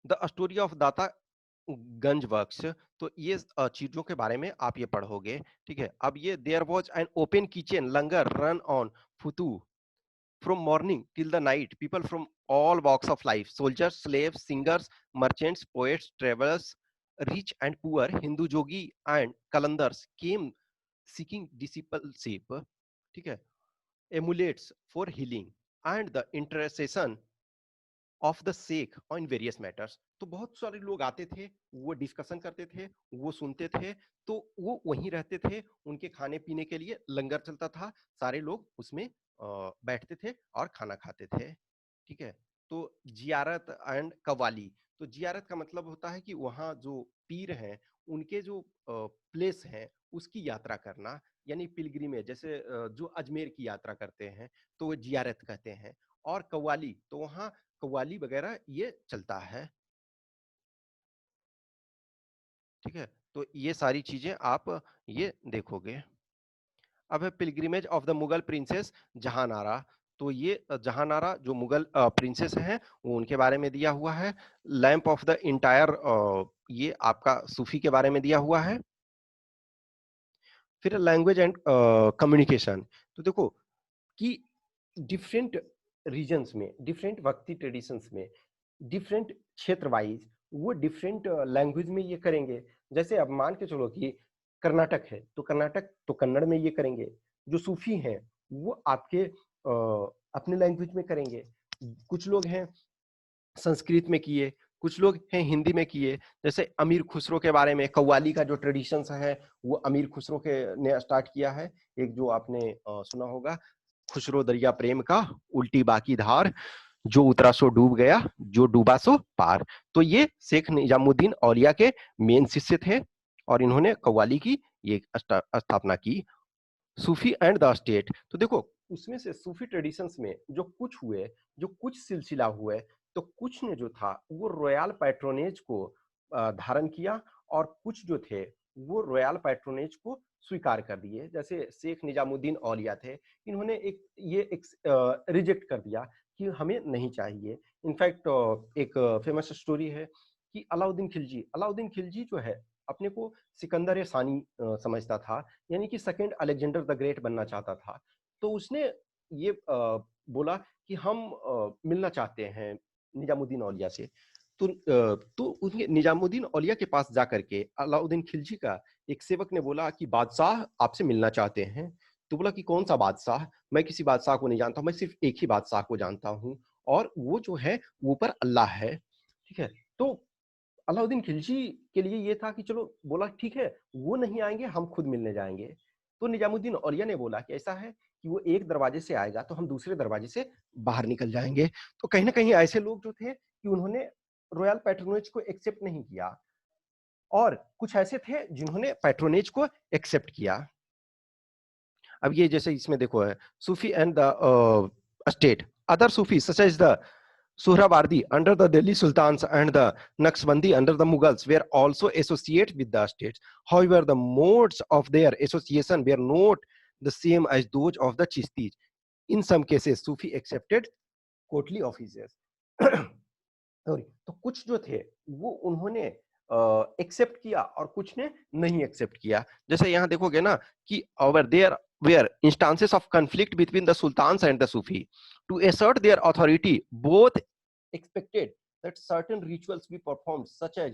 द स्टोरी ऑफ दाता गंज वर्क्स, तो ये चीजों के बारे में आप ये पढ़ोगे। ठीक है, अब ये there was an open kitchen langar run on फुतू from morning till the night. People from all walks of life, soldiers, slaves, singers, merchants, poets, travelers, rich and poor, Hindu yogi and kalandars came seeking discipleship। ठीक है, emulates for healing and the intercession of the sheikh on various matters. तो बहुत सारे लोग आते थे, वो discussion करते थे, वो सुनते थे, तो वो वहीं रहते थे, उनके खाने पीने के लिए लंगर चलता था, सारे लोग उसमें बैठते थे और खाना खाते थे। ठीक है। तो जियारत एंड कव्वाली। तो जियारत का मतलब होता है कि वहाँ जो पीर हैं उनके जो प्लेस है उसकी यात्रा करना, यानी पिलग्रिमेज, जैसे जो अजमेर की यात्रा करते हैं तो वो जियारत कहते हैं। और कव्वाली, तो वहाँ कव्वाली वगैरह ये चलता है। ठीक है। तो ये सारी चीजें आप ये देखोगे। अब है pilgrimage of the Mughal princess Jahanara. तो ये जहानारा जो मुगल प्रिंसेस हैं वो उनके बारे में दिया हुआ है। लैंप ऑफ द इंटायर, ये आपका सूफी के बारे में दिया हुआ है। फिर लैंग्वेज एंड कम्युनिकेशन। तो देखो कि डिफरेंट रीजन्स में, डिफरेंट वक्ती ट्रेडिशंस में, डिफरेंट क्षेत्र वाइज वो डिफरेंट लैंग्वेज में ये करेंगे। जैसे अब मान के चलो कि कर्नाटक है तो कर्नाटक तो कन्नड़ में ये करेंगे। जो सूफी हैं वो आपके अपने लैंग्वेज में करेंगे। कुछ लोग हैं संस्कृत में किए, कुछ लोग हैं हिंदी में किए। जैसे अमीर खुसरो के बारे में, कव्वाली का जो ट्रेडिशंस है वो अमीर खुसरो के ने स्टार्ट किया है। एक जो आपने सुना होगा, खुसरो दरिया प्रेम का उल्टी बाकी धार, जो उतरा सो डूब गया, जो डूबा सो पार। तो ये शेख निजामुद्दीन औलिया के मेन शिष्य थे और इन्होंने कव्वाली की ये स्थापना की। सूफी एंड द स्टेट। तो देखो उसमें से सूफी ट्रेडिशंस में जो कुछ हुए, जो कुछ सिलसिला हुए, तो कुछ ने जो था वो रॉयल पैट्रोनेज को धारण किया और कुछ जो थे वो रॉयल पैट्रोनेज को स्वीकार कर दिए। जैसे शेख निजामुद्दीन औलिया थे, इन्होंने एक रिजेक्ट कर दिया कि हमें नहीं चाहिए। इनफैक्ट एक फेमस स्टोरी है कि अलाउद्दीन खिलजी जो है अपने को सिकंदर सानी समझता था, यानी कि सेकंड अलेक्जेंडर द ग्रेट बनना चाहता था। तो उसने ये बोला कि हम मिलना चाहते हैं निजामुद्दीन औलिया से। तो उसने निजामुद्दीन औलिया के पास जाकर के अलाउद्दीन खिलजी का एक सेवक ने बोला कि बादशाह आपसे मिलना चाहते हैं। तो बोला कि कौन सा बादशाह, मैं किसी बादशाह को नहीं जानता, मैं सिर्फ एक ही बादशाह को जानता हूँ और वो जो है वो ऊपर अल्लाह है। ठीक है। तो अलाउद्दीन खिलजी के लिए ये था कि चलो, बोला ठीक है वो नहीं आएंगे हम खुद मिलने जाएंगे। तो निजामुद्दीन औलिया ने बोला कि ऐसा है कि वो एक दरवाजे से आएगा तो हम दूसरे दरवाजे से बाहर निकल जाएंगे। तो कहीं ना कहीं ऐसे लोग जो थे कि उन्होंने रॉयल पैट्रोनेज को एक्सेप्ट नहीं किया और कुछ ऐसे थे जिन्होंने पैट्रोनेज को एक्सेप्ट किया। अब ये जैसे इसमें देखो है Sufi and the state. Other Sufi such as the Suhrawardi under the Delhi Sultans and the Naqshbandi under the Mughals were also associated with the states. However, the modes of their association were not the same as those of the Chishtis. In some cases, Sufi accepted courtly offices. Sorry, तो कुछ जो थे वो उन्होंने accept किया और कुछ ने नहीं एक्सेप्ट किया। जैसे यहाँ देखोगे ना कि over there were instances of conflict between the sultans and the Sufi. To assert their authority, both expected that certain rituals be performed, such as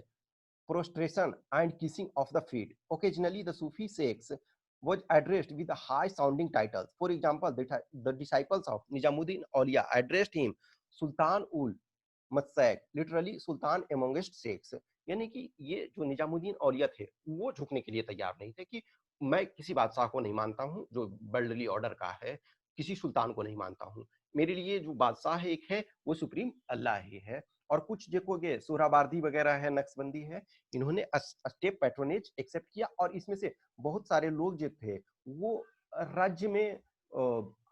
prostration and kissing of the feet. Occasionally, the Sufi sects was addressed with the high-sounding titles. For example, the disciples of Nijamuddin Aulia addressed him Sultan ul mashaikh, literally sultan amongst sheikhs. यानी कि ये जो निजामुद्दीन औलिया थे वो झुकने के लिए तैयार नहीं थे कि मैं किसी बादशाह को नहीं मानता हूँ जो वर्ल्डली ऑर्डर का है, किसी सुल्तान को नहीं मानता हूँ, मेरे लिए जो बादशाह एक है वो सुप्रीम अल्लाह ही है। और कुछ देखोगे सोहरावार्दी वगैरह है, नक्शबंदी है, इन्होंने स्टेप पैट्रोनेज एक्सेप्ट किया और इसमें से बहुत सारे लोग जो थे वो राज्य में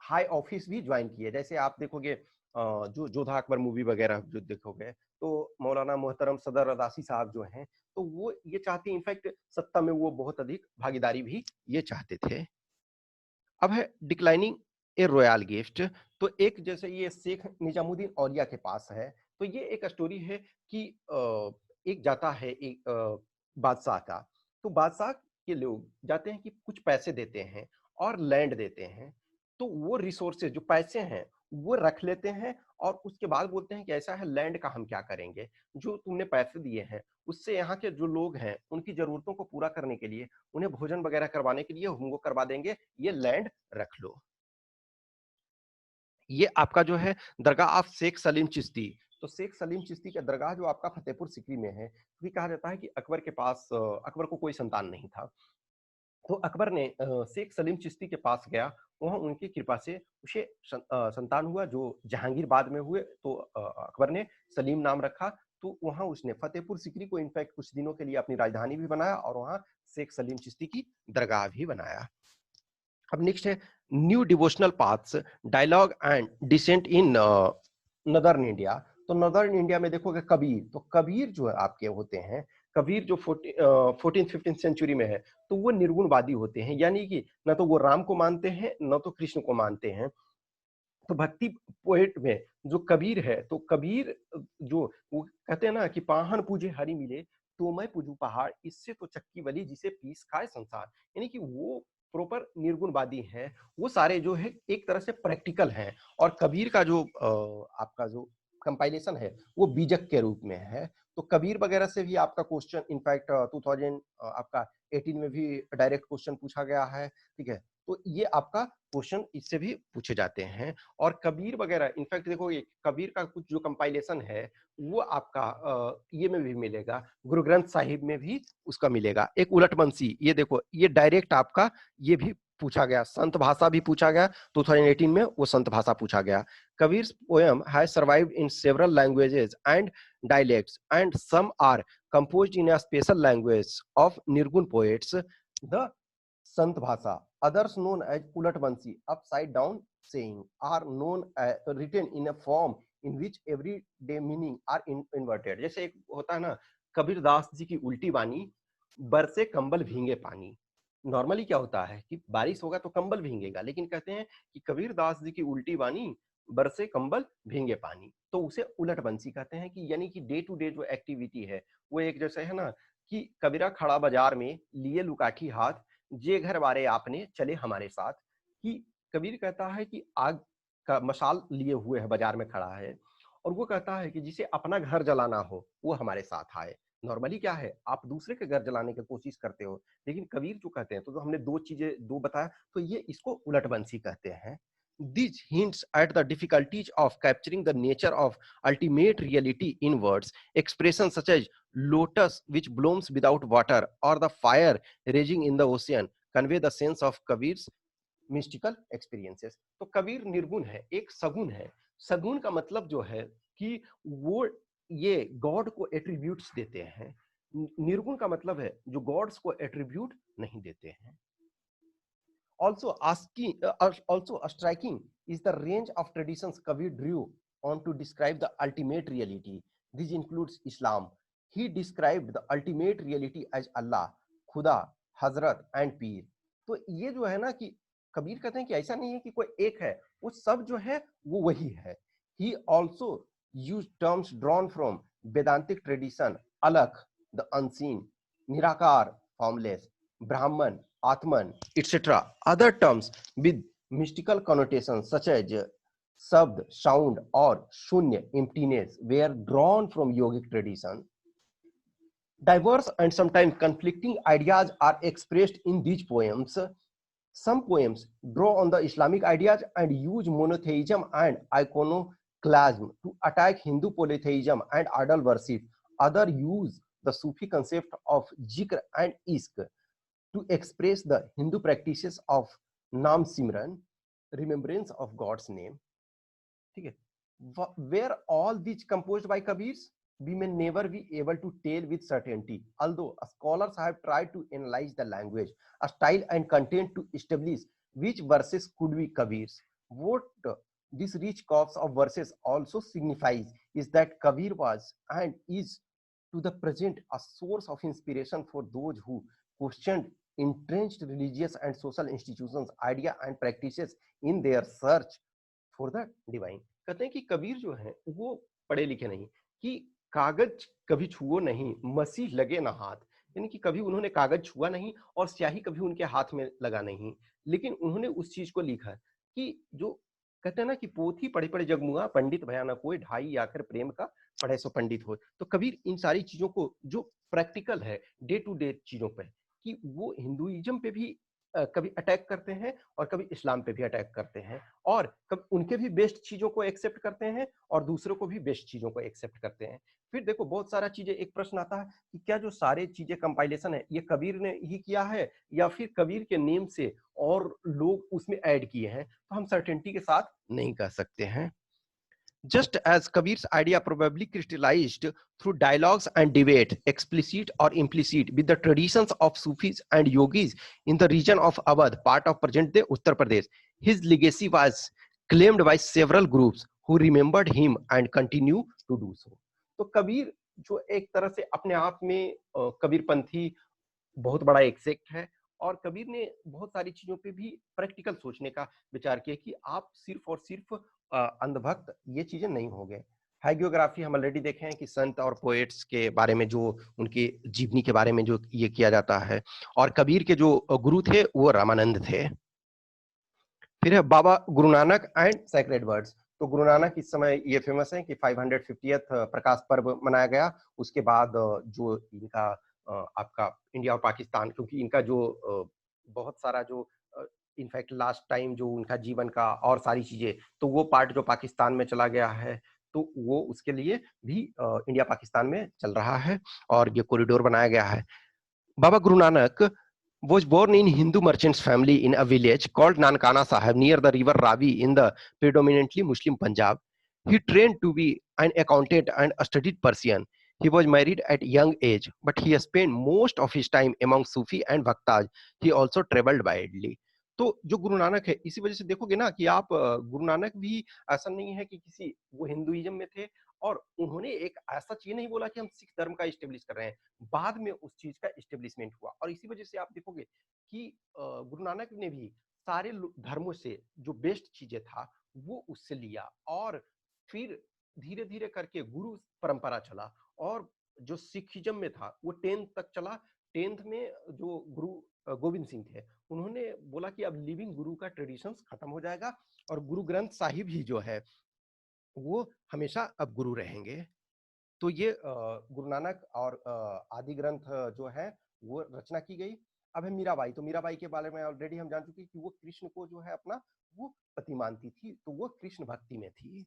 हाई ऑफिस भी ज्वाइन किए। जैसे आप देखोगे जो जोधा अकबर मूवी वगैरह जो देखोगे तो मौलाना मोहतरम सदर अदासी साहब जो हैं तो वो ये चाहते, इनफैक्ट सत्ता में वो बहुत अधिक भागीदारी भी ये चाहते थे। अब है डिक्लाइनिंग ए रॉयल गिफ्ट। तो एक जैसे ये शेख निजामुद्दीन औलिया के पास है, तो ये एक स्टोरी है कि एक जाता है एक बादशाह का। तो बादशाह के लोग जाते हैं कि कुछ पैसे देते हैं और लैंड देते हैं। तो वो रिसोर्सेज जो पैसे हैं वो रख लेते हैं और उसके बाद बोलते हैं कि ऐसा है लैंड का हम क्या करेंगे, जो तुमने पैसे दिए हैं उससे यहाँ के जो लोग हैं उनकी जरूरतों को पूरा करने के लिए, उन्हें भोजन वगैरह करवाने के लिए हम वो करवा देंगे, ये लैंड रख लो। ये आपका जो है दरगाह ऑफ शेख सलीम चिश्ती। तो शेख सलीम चिश्ती का दरगाह जो आपका फतेहपुर सीकरी में है, क्योंकि कहा जाता है कि अकबर के पास अकबर को कोई संतान नहीं था। तो अकबर ने शेख सलीम चिश्ती के पास गया, वहाँ उनकी कृपा से उसे संतान हुआ जो जहांगीर बाद में हुए। तो अकबर ने सलीम नाम रखा। तो वहाँ उसने फतेहपुर सीकरी को इनफैक्ट कुछ दिनों के लिए अपनी राजधानी भी बनाया और वहाँ शेख सलीम चिश्ती की दरगाह भी बनाया। अब नेक्स्ट है new devotional paths, dialogue and dissent in northern India. तो नदर्न इंडिया में देखोगे कबीर, तो कबीर जो आपके होते हैं, कबीर जो 14th-15th सेंचुरी में है, तो वो निर्गुणवादी होते हैं, यानी कि न तो वो राम को मानते हैं न तो कृष्ण को मानते हैं। तो भक्ति पोएट में जो कबीर है, तो कबीर जो वो कहते हैं ना कि पाहन पूजे हरि मिले तो मैं पूजू पहाड़, इससे तो चक्की बली जिसे पीस खाए संसार। यानी कि वो प्रॉपर निर्गुणवादी है। वो सारे जो है एक तरह से प्रैक्टिकल हैं। और कबीर का जो आपका जो कंपाइलेशन है वो बीजक के रूप में है। तो कबीर वगैरह से भी आपका क्वेश्चन इनफैक्ट 2000 आपका 18 में भी डायरेक्ट क्वेश्चन पूछा गया है। ठीक है, तो ये आपका क्वेश्चन इससे भी पूछे जाते हैं। और कबीर वगैरह इनफैक्ट देखो, ये कबीर का कुछ जो कंपाइलेशन है वो आपका ये में भी मिलेगा, गुरु ग्रंथ साहिब में भी उसका मिलेगा। एक उलटबंसी, ये देखो ये डायरेक्ट आपका ये भी पूछा गया, संत भाषा भी पूछा गया 2018 में, वो संत भाषा पूछा गया। Kabir's poem has survived in several languages and dialects and some are composed in a special language of Nirgun poets, the Sant Bhasa. Others known as Ulatbansi, upside down saying, are known written in a form in which everyday meaning are inverted. जैसे एक होता है ना, कबीर दास जी की उल्टी बानी, बरसे कंबल भींगे पानी। नॉर्मली क्या होता है कि बारिश होगा तो कंबल भींगेगा, लेकिन कहते हैं कि कबीर दास जी की उल्टी बानी, बरसे कंबल भींगे पानी, तो उसे उलटबंसी कहते हैं। कि यानी कि डे टू डे जो एक्टिविटी है वो एक जैसे है ना कि कबीरा खड़ा बाजार में लिए लुकाठी हाथ, जे घर वारे आपने चले हमारे साथ। कि कबीर कहता है कि आग का मशाल लिए हुए है, बाजार में खड़ा है, और वो कहता है कि जिसे अपना घर जलाना हो वो हमारे साथ आए। नॉर्मली क्या है, आप दूसरे के घर जलाने की कोशिश करते हो, लेकिन कबीर जो कहते हैं, तो जो हमने दो चीजें दो बताया, तो ये इसको उलटबंसी कहते हैं। This hints at the difficulties of capturing the nature of ultimate reality in words. Expressions such as lotus which blooms without water or the fire raging in the ocean convey the sense of Kabir's mystical experiences. तो कबीर निर्गुण है, एक सगुण है। सगुण का मतलब जो है कि वो ये गॉड को एट्रीब्यूट्स देते हैं। निर्गुण का मतलब है जो गॉड्स को एट्रीब्यूट नहीं देते हैं। Also striking is the range of traditions Kabir drew on to describe the ultimate reality. This includes Islam. He described the ultimate reality as Allah, खुदा, हजरत एंड पीर। तो ये जो है ना कि कबीर कहते हैं कि ऐसा नहीं है कि कोई एक है, वो सब जो है वो वही है। He also used terms drawn from Vedantic tradition, अलख, the unseen, निराकार, formless, Brahman, Atman, etc. Other terms with mystical connotations such as Sabd, sound, or Shunya, emptiness, were drawn from yogic tradition. Diverse and sometimes conflicting ideas are expressed in these poems. Some poems draw on the Islamic ideas and use monotheism and iconoclasm to attack Hindu polytheism and idol worship. Others use the Sufi concept of Zikr and Ishq to express the Hindu practices of Nam Simran, remembrance of God's name. ठीक है, were all these composed by Kabirs? We may never be able to tell with certainty, although scholars have tried to analyze the language, style, and content to establish which verses could be Kabir's. What this rich corpus of verses also signifies is that Kabir was and is to the present a source of inspiration for those who questioned entrenched religious and social institutions, idea and practices in their search for the divine. कहते हैं कि कबीर जो है वो पढ़े लिखे नहीं, कि कागज कभी छुओ नहीं, मसीह लगे ना हाथ। यानी कि कभी उन्होंने कागज छुआ नहीं और स्याही कभी उनके हाथ में लगा नहीं, लेकिन उन्होंने उस चीज को लिखा कि जो कहते हैं ना कि पोथी पढ़े पढ़े जगमुआ, पंडित भया ना कोई, ढाई आखिर प्रेम का पढ़े सो पंडित हो। तो कबीर इन सारी चीजों को जो प्रैक्टिकल है डे टू डे चीजों पर, कि वो हिंदुइज्म पे भी कभी अटैक करते हैं और कभी इस्लाम पे भी अटैक करते हैं, और कभी उनके भी बेस्ट चीजों को एक्सेप्ट करते हैं और दूसरों को भी बेस्ट चीजों को एक्सेप्ट करते हैं। फिर देखो बहुत सारा चीजें, एक प्रश्न आता है कि क्या जो सारे चीजें कंपाइलेशन है ये कबीर ने ही किया है या फिर कबीर के नेम से और लोग उसमें ऐड किए हैं, तो हम सर्टेनिटी के साथ नहीं कह सकते हैं। Just as Kabir's idea probably crystallized through dialogues and debate, explicit or implicit, with the traditions of Sufis and yogis in the region of Awadh, part of present-day Uttar Pradesh, his legacy was claimed by several groups who remembered him and continue to do so. तो कबीर जो एक तरह से अपने आप में कबीरपंथी बहुत बड़ा एक सेक्ट है, और कबीर ने बहुत सारी चीजों पे भी प्रैक्टिकल सोचने का विचार किया कि आप सिर्फ और सिर्फ अंधभक्त ये चीजें नहीं हो गए। हैगियोग्राफी हम ऑलरेडी देखे हैं कि संत और पोएट्स के बारे में जो उनकी जीवनी के बारे में जो ये किया जाता है, और कबीर के जो गुरु थे वो रामानंद थे। फिर है Baba Guru Nanak and sacred words. तो गुरु नानक इस समय ये फेमस है कि 550th प्रकाश पर्व मनाया गया। उसके बाद जो इनका आपका इंडिया और पाकिस्तान, क्योंकि इनका जो बहुत सारा जो इनफैक्ट लास्ट टाइम जो उनका जीवन का और सारी चीजें, तो वो पार्ट जो पाकिस्तान में चला गया है, तो वो उसके लिए भी इंडिया पाकिस्तान में चल रहा है और ये कॉरिडोर बनाया गया है। Baba Guru Nanak was born in Hindu merchant's family in a village called Nankana Sahib near the river Ravi in the predominantly Muslim Punjab. He trained to be an accountant and studied Persian. He was married at young age, but he spent most of his time among Sufi and Bhaktas. He also traveled widely. तो जो गुरु नानक है, इसी वजह से देखोगे ना कि आप गुरु नानक भी ऐसा नहीं है कि किसी वो हिंदुइज्म में थे, और उन्होंने एक ऐसा चीज नहीं बोला कि हम सिख धर्म का इस्टेब्लिश कर रहे हैं। बाद में उस चीज का इस्टेब्लिशमेंट हुआ, और इसी वजह से आप देखोगे कि गुरु नानक ने भी सारे धर्मों से जो बेस्ट चीजें था वो उससे लिया, और फिर धीरे धीरे करके गुरु परंपरा चला, और जो सिखिज्म में था वो 10th तक चला। 10th में जो गुरु गोविंद सिंह थे, उन्होंने बोला कि अब लिविंग गुरु का ट्रेडिशंस खत्म हो जाएगा, और गुरु ग्रंथ साहिब ही जो है वो हमेशा अब गुरु रहेंगे। तो ये गुरु नानक और आदि ग्रंथ जो है वो रचना की गई। अब है मीराबाई। तो मीराबाई के बारे में ऑलरेडी हम जान चुके कि वो कृष्ण को जो है अपना वो पति मानती थी, तो वो कृष्ण भक्ति में थी।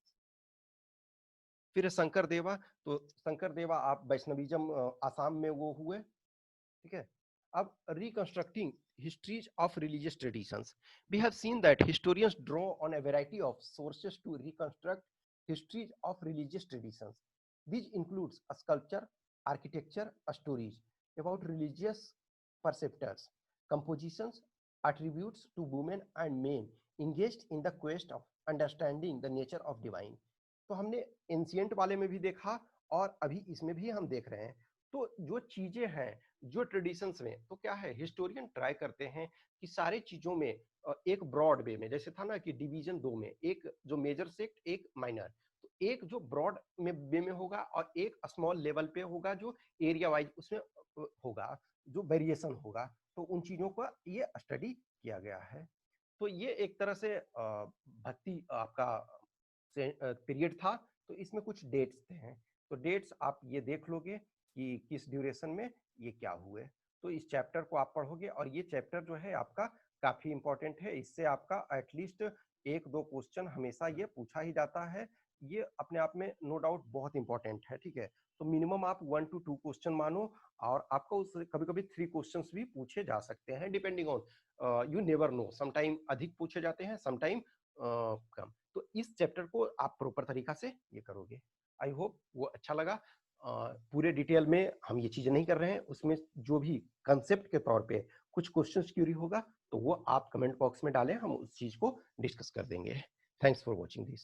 फिर शंकर देवा। तो शंकर देवा आप वैष्णविज्म आसाम में वो हुए, ठीक है। अब reconstructing histories of religious traditions, we have seen that historians draw on a variety of sources to reconstruct histories of religious traditions. These includes sculpture, architecture, stories about religious perceptors, compositions, attributes to women and men engaged in the quest of understanding the nature of divine. तो हमने ancient वाले में भी देखा और अभी इसमें भी हम देख रहे हैं। तो जो चीजें हैं, जो ट्रेडिशंस में, तो क्या है, हिस्टोरियन ट्राई करते हैं कि सारे चीजों में एक ब्रॉड वे में, जैसे था ना कि डिवीजन दो में, एक जो मेजर सेक्ट, एक माइनर, तो एक जो ब्रॉड में वे में होगा और एक स्मॉल लेवल पे होगा जो एरिया वाइज उसमें होगा, जो वेरिएशन होगा। तो उन चीजों का ये स्टडी किया गया है। तो ये एक तरह से भक्ति आपका पीरियड था। तो इसमें कुछ डेट्स थे, तो डेट्स आप ये देख लोगे कि किस ड्यूरेशन में ये क्या हुए। तो इस चैप्टर को आप पढ़ोगे, और ये चैप्टर जो है आपका काफी इंपॉर्टेंट है। इससे आपका एटलीस्ट 1-2 क्वेश्चन हमेशा ये पूछा ही जाता है। ये अपने आप में नो डाउट बहुत इंपॉर्टेंट है, ठीक है। तो मिनिमम आप 1 to 2 क्वेश्चन मानो, और आपको उससे कभी कभी 3 क्वेश्चंस भी पूछे जा सकते हैं, depending on you never know, sometime अधिक पूछे जाते हैं, समटाइम कम। तो इस चैप्टर को आप प्रॉपर तरीका से ये करोगे। आई होप वो अच्छा लगा। पूरे डिटेल में हम ये चीजें नहीं कर रहे हैं, उसमें जो भी कंसेप्ट के तौर पे कुछ क्वेश्चंस क्यूरी होगा तो वो आप कमेंट बॉक्स में डालें, हम उस चीज को डिस्कस कर देंगे। Thanks for watching this.